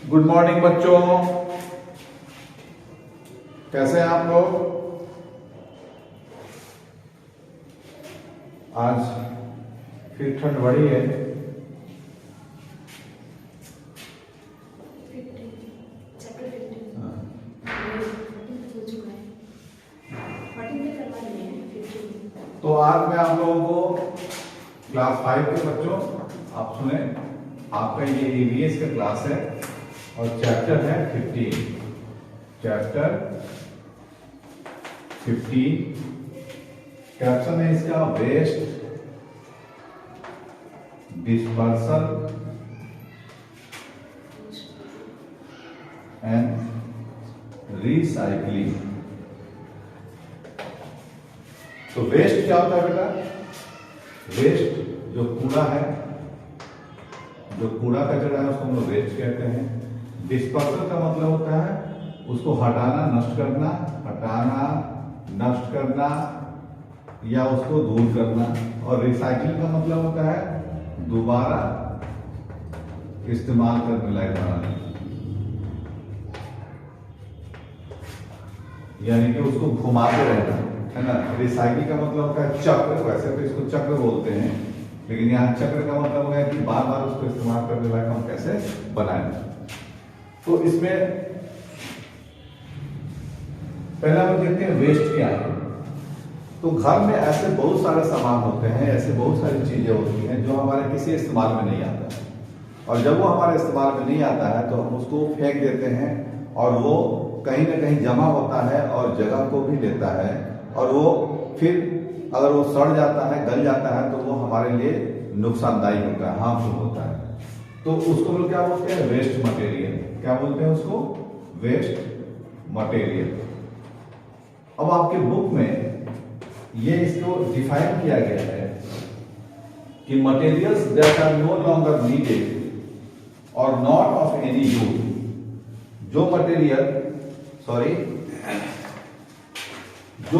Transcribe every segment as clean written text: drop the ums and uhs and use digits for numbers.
Good morning बच्चों, कैसे हैं आप लोग। आज फिर ठंड बढ़ी है। तो आज मैं आप लोगों को क्लास 5 के बच्चों, आप सुने, आपका ये ईवीएस का क्लास है और चैप्टर है 15। चैप्टर 15 कैप्शन है इसका वेस्ट डिस्पर्सल एंड रिसाइकलिंग। तो वेस्ट क्या होता है बेटा? वेस्ट जो कूड़ा है, जो कूड़ा कचरा है उसको हम लोग वेस्ट कहते हैं। डिस्पर्सल का मतलब होता है उसको हटाना, नष्ट करना, हटाना, नष्ट करना या उसको दूर करना। और रिसाइकलिंग का मतलब होता है दोबारा इस्तेमाल करने लायक बनाना, यानी कि उसको घुमाते रहना, है ना। रिसाइकिल का मतलब होता है चक्र, वैसे तो इसको चक्र बोलते हैं, लेकिन यहाँ चक्र का मतलब है कि बार बार उसको इस्तेमाल करने लायक हम कैसे बनाएं। तो इसमें पहला हम देखते हैं वेस्ट क्या है। तो घर में ऐसे बहुत सारे सामान होते हैं, ऐसे बहुत सारी चीजें होती हैं जो हमारे किसी इस्तेमाल में नहीं आता है, और जब वो हमारे इस्तेमाल में नहीं आता है तो हम उसको फेंक देते हैं, और वो कहीं ना कहीं जमा होता है और जगह को भी लेता है, और वो फिर अगर वो सड़ जाता है, गल जाता है, तो वो हमारे लिए नुकसानदायी होता है, हार्मफुल होता है। तो उसको हम लोग क्या बोलते हैं? Waste material. क्या बोलते हैं उसको? Waste material. अब आपके बुक में ये इसको डिफाइन किया गया है कि materials that are no longer needed और नॉट ऑफ एनी यूज। जो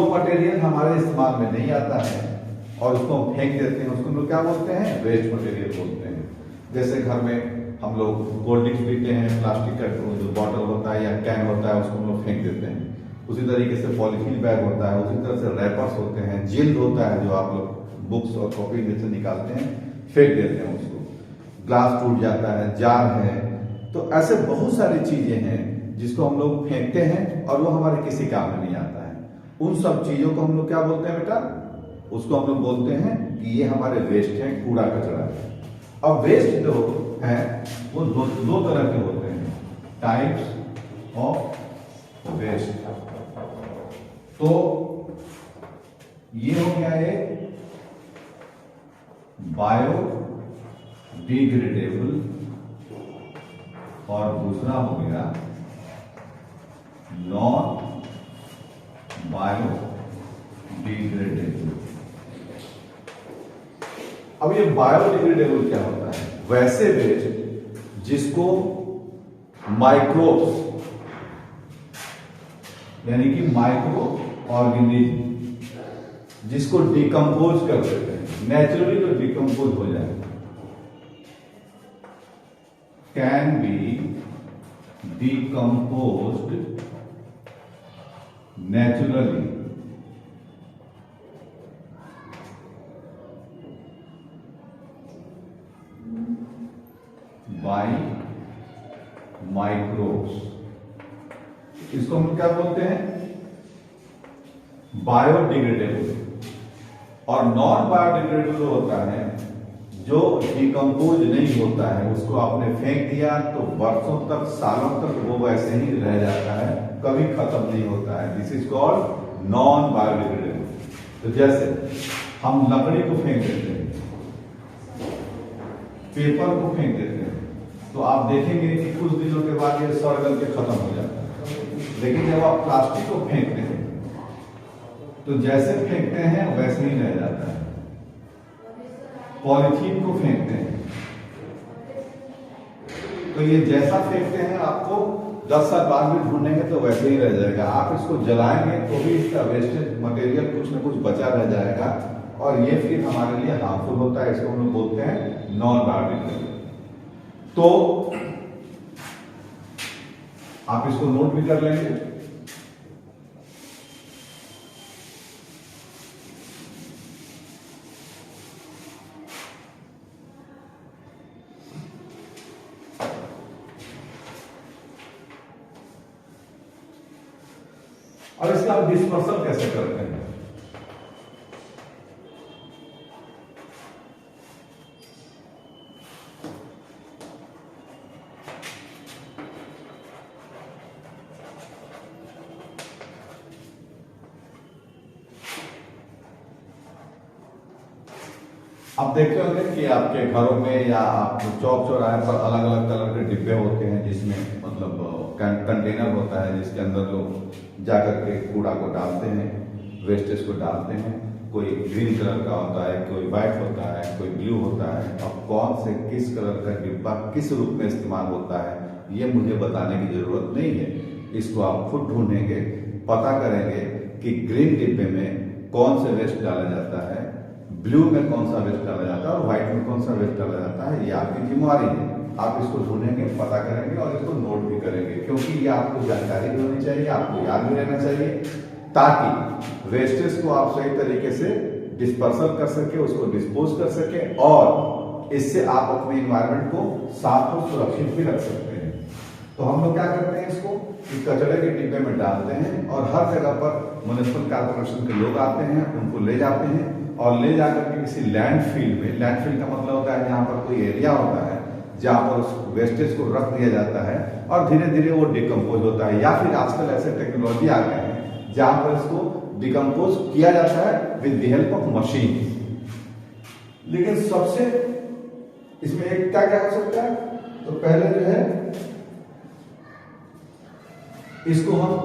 मटेरियल हमारे इस्तेमाल में नहीं आता है और उसको हम फेंक देते हैं, उसको हम लोग क्या बोलते हैं? वेस्ट मटेरियल बोलते हैं। जैसे घर में हम लोग कोल्ड ड्रिंक्स पीते हैं, प्लास्टिक का जो बॉटल होता है या कैन होता है उसको हम लोग फेंक देते हैं। उसी तरीके से पॉलीथीन बैग होता है, उसी तरह से रैपर्स होते हैं, जिल्द होता है जो आप लोग बुक्स और कॉपी जैसे निकालते हैं, फेंक देते हैं उसको। ग्लास टूट जाता है, जार है, तो ऐसे बहुत सारी चीजें हैं जिसको हम लोग फेंकते हैं और वो हमारे किसी काम में नहीं आता है। उन सब चीजों को हम लोग क्या बोलते हैं बेटा? उसको हम लोग बोलते हैं कि ये हमारे वेस्ट है, कूड़ा कचरा है। अब वेस्ट जो है वो दो तरह के होते हैं, टाइप्स ऑफ वेस्ट। तो ये हो गया एक बायो डिग्रेडेबल और दूसरा हो गया नॉन बायो डिग्रेडेबल। अब ये बायोडिग्रेडेबल क्या होता है? वैसे वेस्ट जिसको माइक्रोब्स यानी कि माइक्रो ऑर्गेनिज्म जिसको डिकम्पोज कर देते हैं, नेचुरली जो डिकम्पोज हो जाए, can be decomposed naturally by microbes. इसको हम क्या बोलते हैं? बायोडिग्रेडेबल। और नॉन बायोडिग्रेडेबल होता है जो डिकम्पोज नहीं होता है, उसको आपने फेंक दिया तो वर्षों तक, सालों तक वो वैसे ही रह जाता है, कभी खत्म नहीं होता है। This is called non biodegradable. तो जैसे हम लकड़ी को फेंक देते हैं, पेपर को फेंक देते हैं, तो आप देखेंगे कि कुछ दिनों के बाद ये सड़ गल के खत्म हो जाता है। लेकिन जब आप प्लास्टिक को फेंकते हैं तो जैसे फेंकते हैं वैसे ही रह जाता है। पॉलीथीन को फेंकते हैं तो ये जैसा फेंकते हैं आपको 10 साल बाद में ढूंढेंगे तो वैसे ही रह जाएगा। आप इसको जलाएंगे तो भी इसका वेस्टेज मटेरियल कुछ न कुछ बचा रह जाएगा, और ये फिर हमारे लिए हार्मफुल होता है। इसको हम लोग बोलते हैं नॉन बायोडिग्रेडेबल। तो आप इसको नोट भी कर लेंगे। और इसका आप डिस्पर्सल कैसे करते हैं? आप देखते होंगे कि आपके घरों में या आप चौक चौराहे पर अलग अलग कलर के डिब्बे होते हैं, जिसमें मतलब कंटेनर होता है जिसके अंदर लोग जाकर के कूड़ा को डालते हैं, वेस्टेज को डालते हैं। कोई ग्रीन कलर का होता है, कोई व्हाइट होता है, कोई ब्लू होता है। अब कौन से किस कलर का डिब्बा किस रूप में इस्तेमाल होता है ये मुझे बताने की जरूरत नहीं है। इसको आप खुद ढूंढेंगे, पता करेंगे कि ग्रीन डिब्बे में कौन से वेस्ट डाला जाता है, ब्लू में कौन सा वेस्ट डाला जाता है और व्हाइट में कौन सा वेस्ट डाला जाता है। ये आपकी जिम्मेवारी है। आप इसको ढूंढेंगे, पता करेंगे और इसको नोट भी करेंगे, क्योंकि ये आपको जानकारी भी होनी चाहिए, आपको याद भी रहना चाहिए, ताकि वेस्टेज को आप सही तरीके से डिस्पर्सल कर सके, उसको डिस्पोज कर सके और इससे आप अपने इन्वायरमेंट को साफ और सुरक्षित भी रख सकते हैं। तो हम लोग क्या करते हैं, इसको कचरे के डिब्बे में डालते हैं और हर जगह पर म्युनिसिपल कॉर्पोरेशन के लोग आते हैं, उनको ले जाते हैं और ले जाकर के किसी लैंडफिल में, लैंडफिल का मतलब होता है जहाँ पर कोई एरिया होता है जहाँ पर उस वेस्टेज को रख दिया जाता है और धीरे धीरे वो डिकम्पोज होता है, या फिर आजकल ऐसे टेक्नोलॉजी आ गए हैं जहाँ पर इसको डिकम्पोज किया जाता है with the help of machine. लेकिन सबसे इसमें एक क्या क्या हो सकता है, तो पहले जो है इसको हम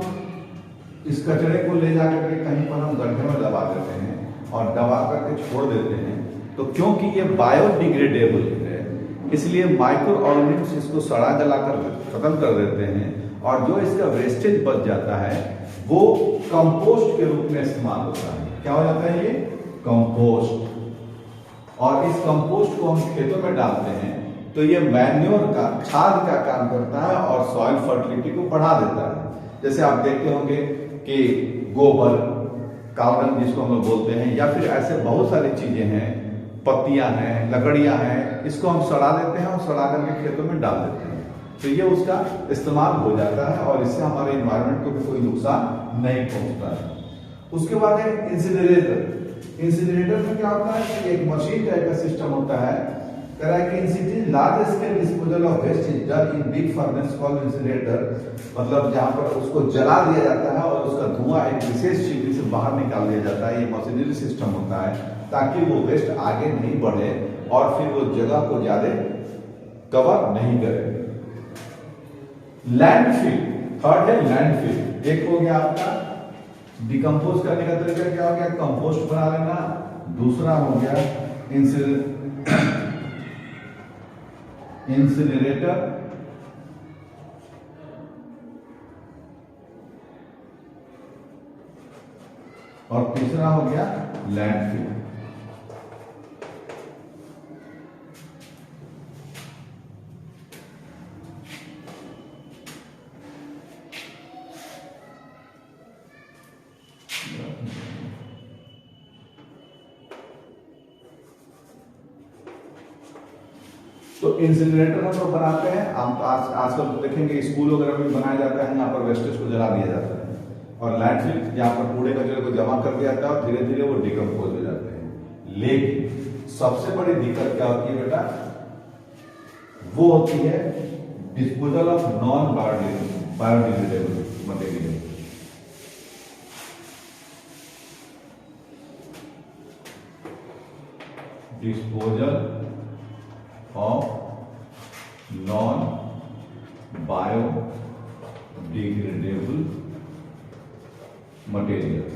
इस कचरे को ले जाकर के कहीं पर हम गड्ढे में दबा देते हैं और दबा करके छोड़ देते हैं। तो क्योंकि ये बायोडिग्रेडेबल है, इसलिए माइक्रो ऑर्गेनिज्म इसको सड़ा जलाकर खत्म कर देते हैं और जो इसका वेस्टेज बच जाता है वो कंपोस्ट के रूप में इस्तेमाल होता है। क्या हो जाता है, ये कंपोस्ट। और इस कंपोस्ट को हम खेतों में डालते हैं तो ये मैन्योर का, खाद का काम करता है और सॉइल फर्टिलिटी को बढ़ा देता है। जैसे आप देखते होंगे कि गोबर, कावड़न जिसको हम लोग बोलते हैं, या फिर ऐसे बहुत सारी चीजें हैं, पत्तियां हैं, लकड़ियां हैं, इसको हम सड़ा देते हैं और सड़ा करके खेतों में डाल देते हैं। तो ये उसका इस्तेमाल हो जाता है और इससे हमारे इन्वायरमेंट को भी कोई नुकसान नहीं पहुंचता है। उसके बाद है इंसिनरेटर। इंसिनरेटर में क्या होता है कि एक मशीन टाइप का सिस्टम होता है। कह रहा है कि in cities large scale disposal of waste is done in big furnace called incinerator, मतलब जहां पर उसको जला दिया जाता है और उसका धुआं एक विशेष चीज से बाहर निकाल दिया जाता है। ये मशीनरी सिस्टम होता है ताकि वो वेस्ट आगे नहीं बढ़े और फिर वो जगह को ज्यादा कवर नहीं करे। लैंडफिल, थर्ड है लैंडफिल। एक हो गया आपका डिकम्पोज करने का तरीका, क्या हो गया, कंपोस्ट बना लेना। दूसरा हो गया इंसिनरेटर, और तीसरा हो गया लैंडफिल। तो इंसिनरेटर हम लोग बनाते हैं, हम आजकल देखेंगे स्कूल वगैरह में बनाया जाता है, यहाँ पर वेस्टेज को जला दिया जाता है। और लैंडफिल यहाँ पर कूड़े कचरे को जमा कर दिया जाता है और धीरे धीरे वो डिकम्पोज हो जाते हैं। लेकिन सबसे बड़ी दिक्कत क्या होती है बेटा, वो होती है disposal of non biodegradable material. Disposal of non-biodegradable materials।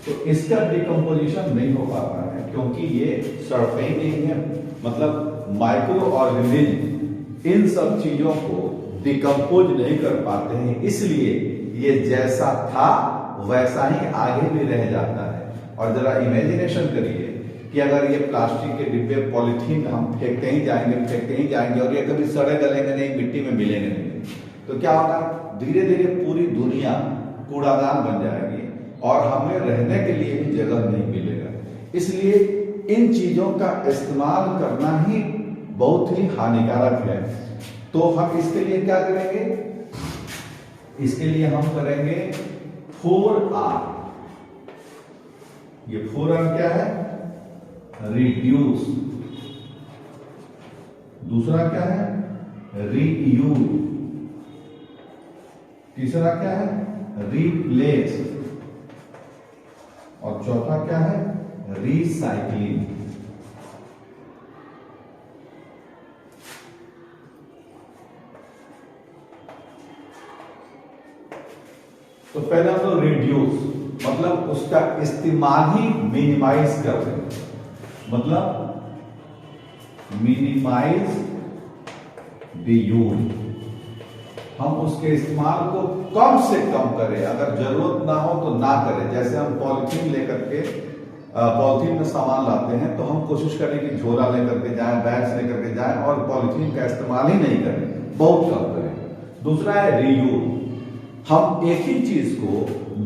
तो इसका डिकम्पोजिशन नहीं हो पाता है क्योंकि ये सड़ते ही नहीं है, मतलब माइक्रो ऑर्गेनिज्म इन सब चीजों को डिकम्पोज नहीं कर पाते हैं, इसलिए ये जैसा था वैसा ही आगे भी रह जाता है। और जरा इमेजिनेशन करिए कि अगर ये प्लास्टिक के डिब्बे पॉलीथीन हम फेंकते ही जाएंगे और ये कभी सड़े गलेंगे नहीं, मिट्टी में मिलेंगे नहीं, तो क्या होगा, धीरे धीरे पूरी दुनिया कूड़ादान बन जाएगी और हमें रहने के लिए भी जगह नहीं मिलेगा। इसलिए इन चीजों का इस्तेमाल करना ही बहुत ही हानिकारक है। तो हम इसके लिए क्या करेंगे, इसके लिए हम करेंगे 4R। ये 4R क्या है, रिड्यूस, दूसरा क्या है, रीयूज, तीसरा क्या है, रिप्लेस, और चौथा क्या है, रिसाइक्लिंग। तो पहला तो रिड्यूस, मतलब उसका इस्तेमाल ही मिनिमाइज कर दें, मतलब मिनिमाइज द यूज, हम उसके इस्तेमाल को कम से कम करें, अगर जरूरत ना हो तो ना करें। जैसे हम पॉलिथीन लेकर के पॉलिथीन में सामान लाते हैं तो हम कोशिश करें कि झोला लेकर के जाएं, बैग्स लेकर के जाएं और पॉलिथीन का इस्तेमाल ही नहीं करें, बहुत कम करें। दूसरा है रीयूज, हम एक ही चीज को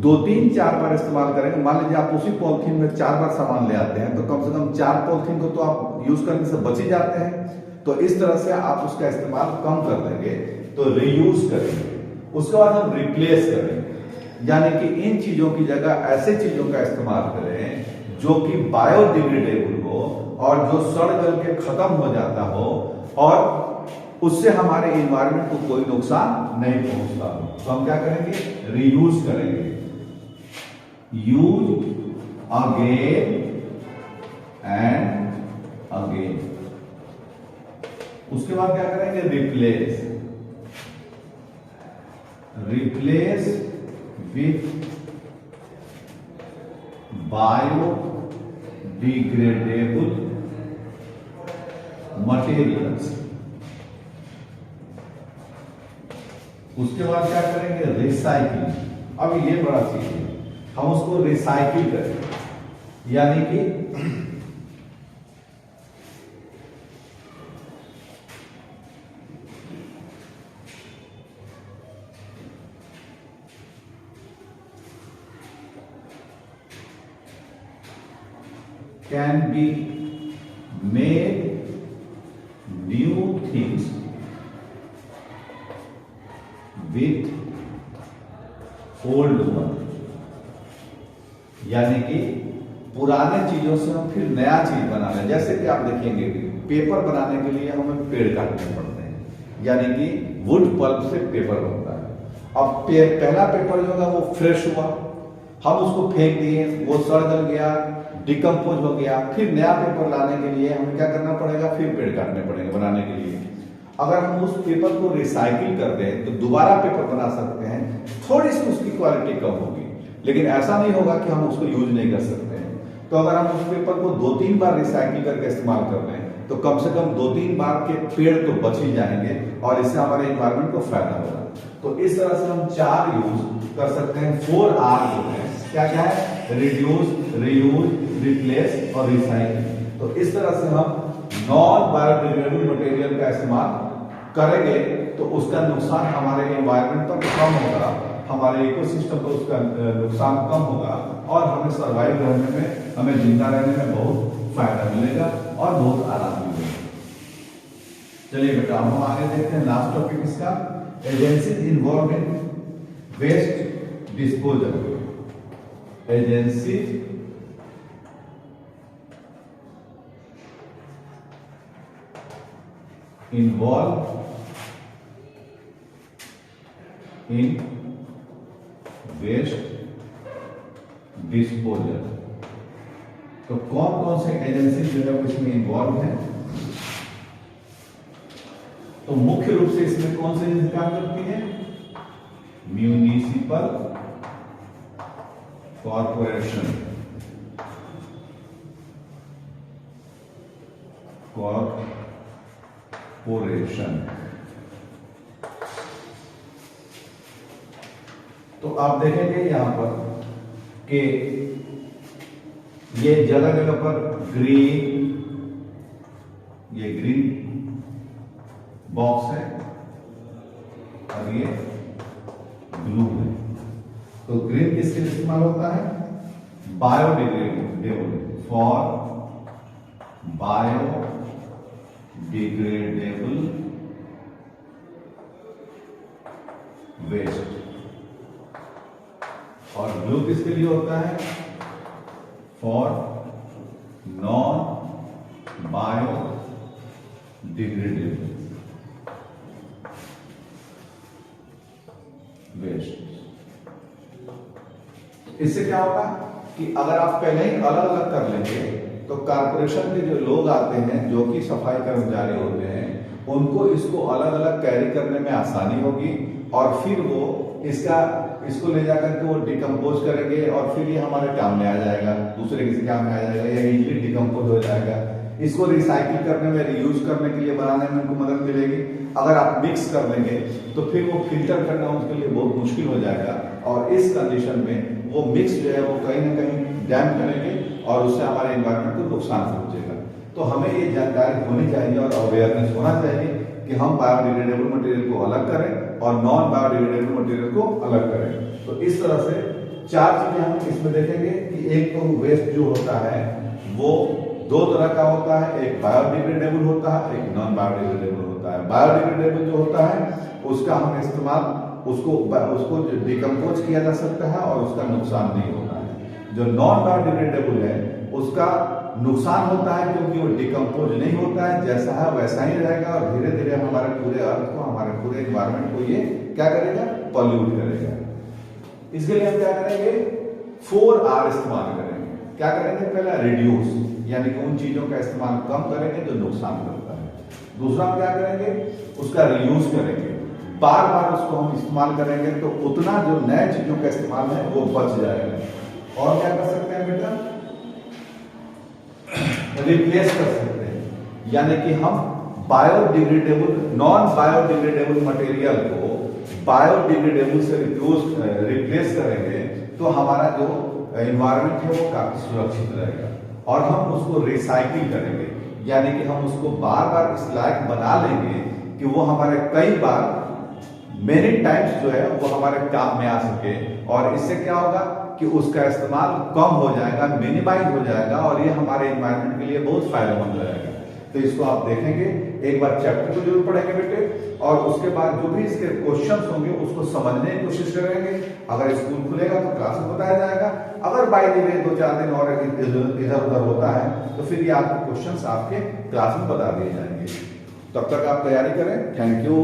2-3-4 बार इस्तेमाल करेंगे। मान लीजिए आप उसी पॉलिथीन में 4 बार सामान ले आते हैं तो कम से कम 4 पॉलिथीन को तो आप यूज करने से बच ही जाते हैं। तो इस तरह से आप उसका इस्तेमाल कम कर देंगे, तो रीयूज करेंगे। उसके बाद हम रिप्लेस करेंगे, यानी कि इन चीजों की जगह ऐसे चीजों का इस्तेमाल करें जो कि बायोडिग्रेडेबल हो और जो सड़ गल के खत्म हो जाता हो और उससे हमारे इन्वायरमेंट को कोई नुकसान नहीं पहुंचता हो। तो हम क्या करेंगे, रीयूज करेंगे, यूज अगेन एंड अगेन। उसके बाद क्या करेंगे, replace, replace with biodegradable materials. उसके बाद क्या करेंगे, रिसाइकिल। अब ये बड़ा चीज है, हम उसको रिसाइकिल करें, यानी कि can be made new things with old one, यानी कि पुराने चीजों से हम फिर नया चीज बना लें। जैसे कि आप देखेंगे पेपर बनाने के लिए हमें पेड़ काटने पड़ते हैं, यानी कि वुड पल्प से पेपर बनता है। अब पहला पेपर जो होगा वो फ्रेश हुआ, हम उसको फेंक दिए, वो सड़ गल गया, डिकम्पोज हो गया, फिर नया पेपर लाने के लिए हमें क्या करना पड़ेगा, फिर पेड़ काटने पड़ेंगे बनाने के लिए। अगर हम उस पेपर को रिसाइकिल कर दें तो दोबारा पेपर बना सकते हैं, थोड़ी सी उसकी क्वालिटी कम होगी, लेकिन ऐसा नहीं होगा कि हम उसको यूज नहीं कर सकते हैं। तो अगर हम उस पेपर को 2-3 बार रिसाइकिल करके इस्तेमाल कर लें तो कम से कम 2-3 बार के पेड़ तो बच ही जाएंगे और इससे हमारे एनवायरमेंट को फायदा होगा। तो इस तरह से हम 4 यूज कर सकते हैं। 4R जो है क्या क्या है, रिड्यूस, रीयूज, रिप्लेस और रिसाइकिल। तो इस तरह से हम नॉन बायोडिग्रेडेबल मटेरियल का इस्तेमाल करेंगे तो उसका नुकसान हमारे एनवायरमेंट पर कम होगा, हमारे इकोसिस्टम पर उसका नुकसान कम होगा और हमें सर्वाइव रहने में, हमें जिंदा रहने में बहुत फायदा मिलेगा और बहुत आराम मिलेगा। चलिए बेटा हम आगे देखते हैं। लास्ट टॉपिक इसका, agencies involve in waste disposal. Agencies involved in waste disposal। तो कौन कौन से एजेंसी जो है वो इसमें इन्वॉल्व है, तो मुख्य रूप से इसमें कौन सी एजेंसी काम करती है, म्यूनिसिपल कॉर्पोरेशन, तो आप देखेंगे यहां पर कि ये जगह जगह पर ग्रीन, ये ग्रीन बॉक्स है और ये ब्लू है। तो ग्रीन किसके लिए इस्तेमाल होता है? Biodegradable, for biodegradable waste. और ब्लू किसके लिए होता है? For non biodegradable waste. इससे क्या होगा कि अगर आप पहले ही अलग अलग कर लेंगे तो कारपोरेशन के जो लोग आते हैं, जो कि सफाई कर्मचारी होते हैं, उनको इसको अलग अलग कैरी करने में आसानी होगी और फिर वो इसको ले जाकर के वो डिकम्पोज करेंगे और फिर ये हमारे काम में आ जाएगा, दूसरे किसी काम में आ जाएगा, या इजीली डिकम्पोज हो जाएगा। इसको रिसाइकिल करने में, रीयूज करने के लिए, बनाने में उनको मदद मिलेगी। अगर आप मिक्स कर देंगे तो फिर वो फिल्टर करना उनके लिए बहुत मुश्किल हो जाएगा और इस कंडीशन में वो मिक्स जो है वो कहीं ना कहीं डैम करेंगे और उससे हमारे एनवायरनमेंट को नुकसान पहुंचेगा। तो हमें ये जानकारी होनी चाहिए और अवेयरनेस होना चाहिए कि हम बायोडिग्रेडेबल मटेरियल को अलग करें और नॉन बायोडिग्रेडेबल मटेरियल को अलग करें। तो इस तरह से चार चीजें हम इसमें देखेंगे कि एक तो वेस्ट जो होता है वो दो तरह का होता है, एक बायोडिग्रेडेबल होता है, एक नॉन बायोडिग्रेडेबल होता है। बायोडिग्रेडेबल जो होता है उसका हम इस्तेमाल उसको डिकम्पोज किया जा सकता है और उसका नुकसान नहीं होता है। जो नॉन बायोडिग्रेडेबल है उसका नुकसान होता है क्योंकि वो डिकम्पोज नहीं होता है, जैसा है वैसा ही रहेगा और धीरे धीरे हमारे पूरे अर्थ को, हमारे पूरे एनवायरनमेंट को ये क्या करेगा? पॉल्यूट करेगा। इसके लिए हम क्या करेंगे? 4R इस्तेमाल करेंगे। क्या करेंगे? पहला रिड्यूस, यानी कि उन चीजों का इस्तेमाल कम करेंगे जो नुकसान करता है। दूसरा हम क्या करेंगे? उसका रीयूज करेंगे, बार बार उसको हम इस्तेमाल करेंगे तो उतना जो नए चीजों का इस्तेमाल है वो बच जाएगा। और क्या कर सकते हैं बेटा? रिप्लेस कर सकते हैं, यानी कि हम बायोडिग्रेडेबल, नॉन बायोडिग्रेडेबल मटेरियल को बायोडिग्रेडेबल से रिप्लेस करेंगे तो हमारा जो एनवायरनमेंट है वो काफी सुरक्षित रहेगा। और हम उसको रिसाइकिल करेंगे, यानी कि हम उसको बार बार इस लायक बना लेंगे कि वो हमारे कई बार, मेनी टाइम्स जो है वो हमारे काम में आ सके। और इससे क्या होगा कि उसका इस्तेमाल कम हो जाएगा, मिनिमाइज हो जाएगा और ये हमारे एनवायरनमेंट के लिए बहुत फायदेमंद रहेगा। तो इसको आप देखेंगे, एक बार चैप्टर को जरूर पढ़ेंगे बेटे, और उसके बाद जो भी इसके क्वेश्चंस होंगे उसको समझने की कोशिश करेंगे। अगर स्कूल खुलेगा तो क्लास में बताया जाएगा, अगर बाई द वे 2-4 दिन और इधर उधर होता है तो फिर ये आपके क्वेश्चंस आपके क्लास में बता दिए जाएंगे। तब तक आप तैयारी करें। Thank you.